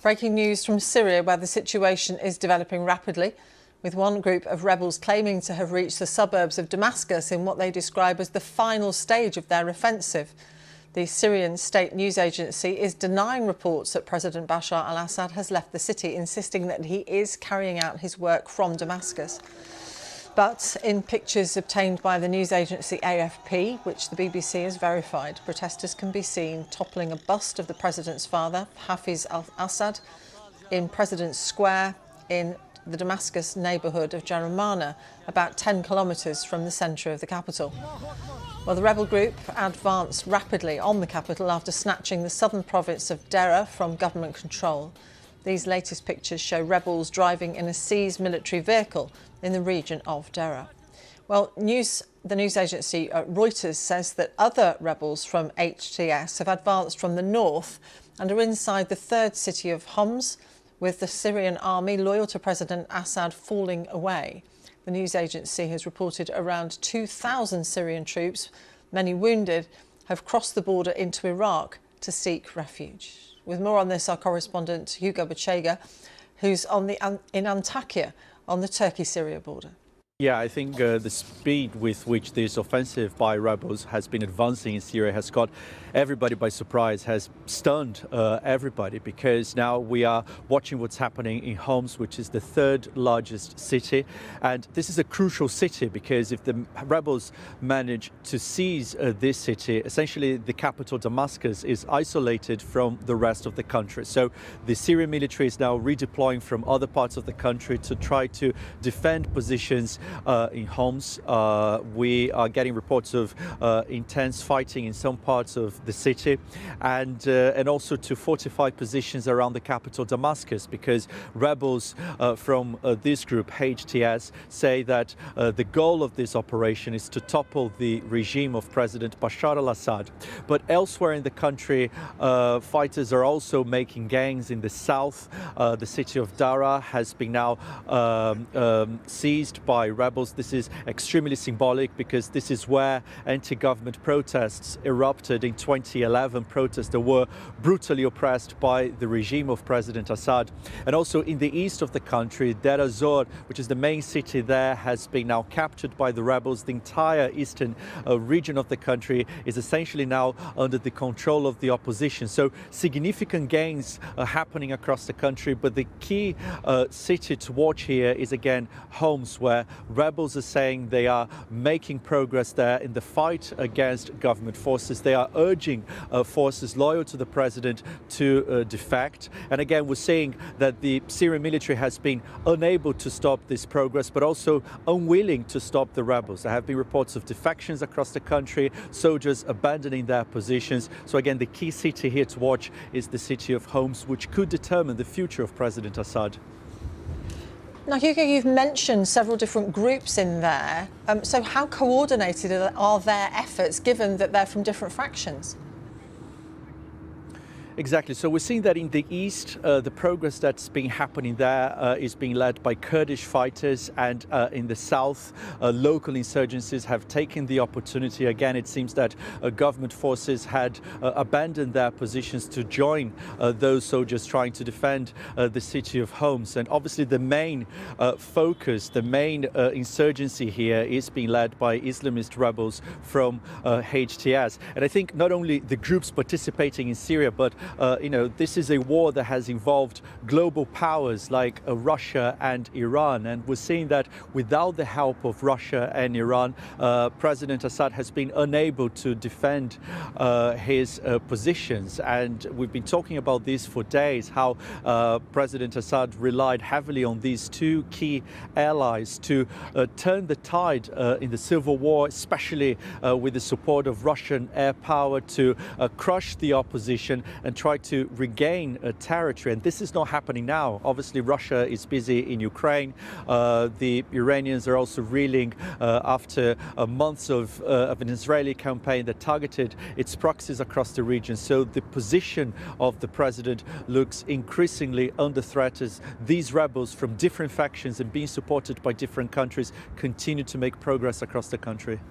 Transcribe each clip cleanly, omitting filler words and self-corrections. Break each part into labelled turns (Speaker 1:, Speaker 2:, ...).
Speaker 1: Breaking news from Syria, where the situation is developing rapidly, with one group of rebels claiming to have reached the suburbs of Damascus in what they describe as the final stage of their offensive. The Syrian state news agency is denying reports that President Bashar al-Assad has left the city, insisting that he is carrying out his work from Damascus. But in pictures obtained by the news agency AFP, which the BBC has verified, protesters can be seen toppling a bust of the president's father, Hafiz al-Assad, in President's Square in the Damascus neighbourhood of Jermana, about 10 kilometres from the centre of the capital. Well, the rebel group advanced rapidly on the capital after snatching the southern province of Deraa from government control. These latest pictures show rebels driving in a seized military vehicle in the region of Deraa. Well, the news agency Reuters says that other rebels from HTS have advanced from the north and are inside the third city of Homs, with the Syrian army loyal to President Assad falling away. The news agency has reported around 2,000 Syrian troops, many wounded, have crossed the border into Iraq to seek refuge. With more on this, our correspondent Hugo Bachega, who's in Antakya on the Turkey-Syria border.
Speaker 2: Yeah, I think the speed with which this offensive by rebels has been advancing in Syria has caught everybody by surprise, has stunned everybody, because now we are watching what's happening in Homs, which is the third largest city. And this is a crucial city because if the rebels manage to seize this city, essentially the capital Damascus is isolated from the rest of the country. So the Syrian military is now redeploying from other parts of the country to try to defend positions in Homs. We are getting reports of intense fighting in some parts of the city, and also to fortify positions around the capital Damascus, because rebels from this group HTS say that the goal of this operation is to topple the regime of President Bashar al-Assad. But elsewhere in the country, fighters are also making gains in the south. The city of Deraa has been now seized by rebels. This is extremely symbolic because this is where anti-government protests erupted in 2011, protests that were brutally oppressed by the regime of President Assad. And also in the east of the country, Deir ez-Zor, which is the main city there, has been now captured by the rebels. The entire eastern region of the country is essentially now under the control of the opposition. So significant gains are happening across the country, but the key city to watch here is again Homs, where rebels are saying they are making progress there in the fight against government forces. They are urging forces loyal to the president to defect. And again, we're seeing that the Syrian military has been unable to stop this progress, but also unwilling to stop the rebels. There have been reports of defections across the country, soldiers abandoning their positions. So again, the key city here to watch is the city of Homs, which could determine the future of President Assad.
Speaker 1: Now, Hugo, you've mentioned several different groups in there. So how coordinated are their efforts, given that they're from different factions?
Speaker 2: Exactly. So we're seeing that in the east, the progress that's been happening there is being led by Kurdish fighters, and in the south, local insurgencies have taken the opportunity. Again, it seems that government forces had abandoned their positions to join those soldiers trying to defend the city of Homs. And obviously the main focus, the main insurgency here is being led by Islamist rebels from HTS. And I think not only the groups participating in Syria, but this is a war that has involved global powers like Russia and Iran. And we're seeing that without the help of Russia and Iran, President Assad has been unable to defend his positions. And we've been talking about this for days, how President Assad relied heavily on these two key allies to turn the tide in the civil war, especially with the support of Russian air power, to crush the opposition and try to regain territory. And this is not happening now. Obviously, Russia is busy in Ukraine. The Iranians are also reeling after months of an Israeli campaign that targeted its proxies across the region. So the position of the president looks increasingly under threat as these rebels from different factions and being supported by different countries continue to make progress across the country.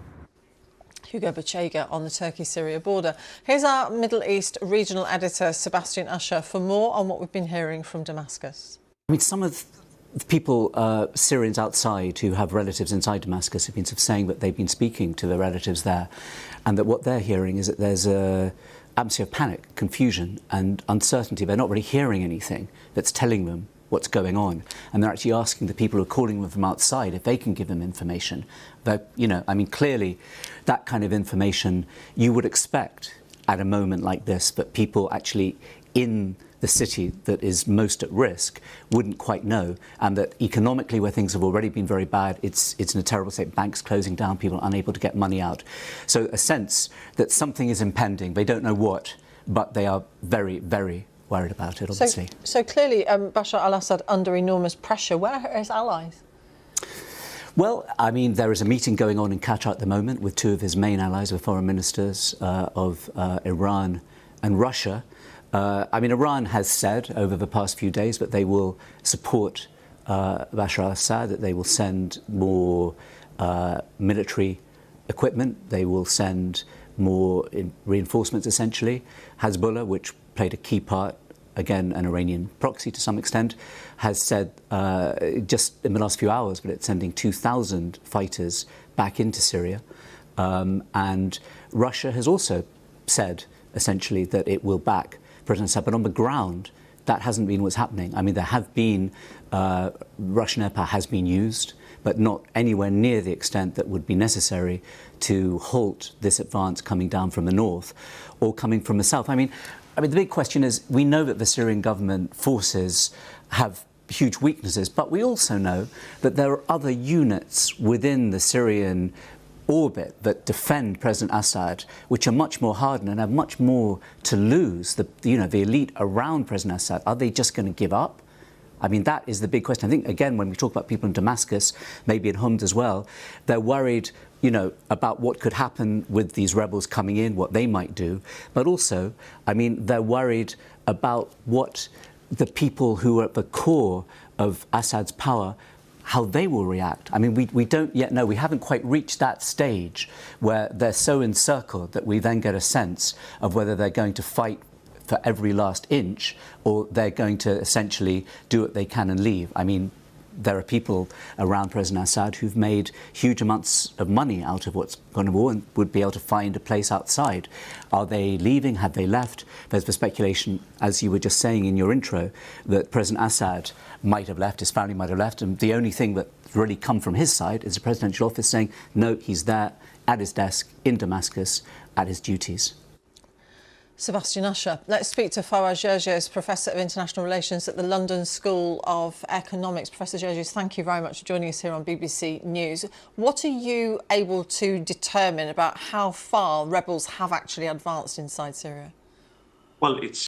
Speaker 1: Hugo Bachega on the Turkey-Syria border. Here's our Middle East regional editor, Sebastian Usher, for more on what we've been hearing from Damascus.
Speaker 3: I mean, some of the people, Syrians outside who have relatives inside Damascus, have been sort of saying that they've been speaking to their relatives there, and that what they're hearing is that there's a atmosphere of panic, confusion and uncertainty. They're not really hearing anything that's telling them what's going on, and they're actually asking the people who are calling them from outside if they can give them information. But, you know, I mean, clearly that kind of information you would expect at a moment like this, that people actually in the city that is most at risk wouldn't quite know, and that economically, where things have already been very bad, it's in a terrible state. Banks closing down, people unable to get money out. So a sense that something is impending. They don't know what, but they are very, very worried about it, obviously.
Speaker 1: So clearly Bashar al-Assad under enormous pressure. Where are his allies?
Speaker 3: Well, I mean, there is a meeting going on in Qatar at the moment with two of his main allies, the foreign ministers of Iran and Russia. I mean, Iran has said over the past few days that they will support Bashar al-Assad, that they will send more military equipment, they will send more reinforcements, essentially. Hezbollah, which played a key part, again, an Iranian proxy to some extent, has said just in the last few hours that it's sending 2,000 fighters back into Syria. And Russia has also said, essentially, that it will back President Assad. But on the ground, that hasn't been what's happening. I mean, there have been, Russian air power has been used, but not anywhere near the extent that would be necessary to halt this advance coming down from the north or coming from the south. I mean, the big question is, we know that the Syrian government forces have huge weaknesses, but we also know that there are other units within the Syrian orbit that defend President Assad, which are much more hardened and have much more to lose. The elite around President Assad, are they just going to give up? I mean, that is the big question. I think, again, when we talk about people in Damascus, maybe in Homs as well, they're worried, about what could happen with these rebels coming in, what they might do. But also, I mean, they're worried about what the people who are at the core of Assad's power, how they will react. I mean, we don't yet know. We haven't quite reached that stage where they're so encircled that we then get a sense of whether they're going to fight for every last inch or they're going to essentially do what they can and leave. I mean, there are people around President Assad who've made huge amounts of money out of what's gone to war and would be able to find a place outside. Are they leaving? Have they left? There's the speculation, as you were just saying in your intro, that President Assad might have left, his family might have left, and the only thing that's really come from his side is the presidential office saying, no, he's there at his desk in Damascus at his duties.
Speaker 1: Sebastian Usher. Let's speak to Fawaz Gerges, Professor of International Relations at the London School of Economics. Professor Gerges, thank you very much for joining us here on BBC News. What are you able to determine about how far rebels have actually advanced inside Syria?
Speaker 4: Well, it's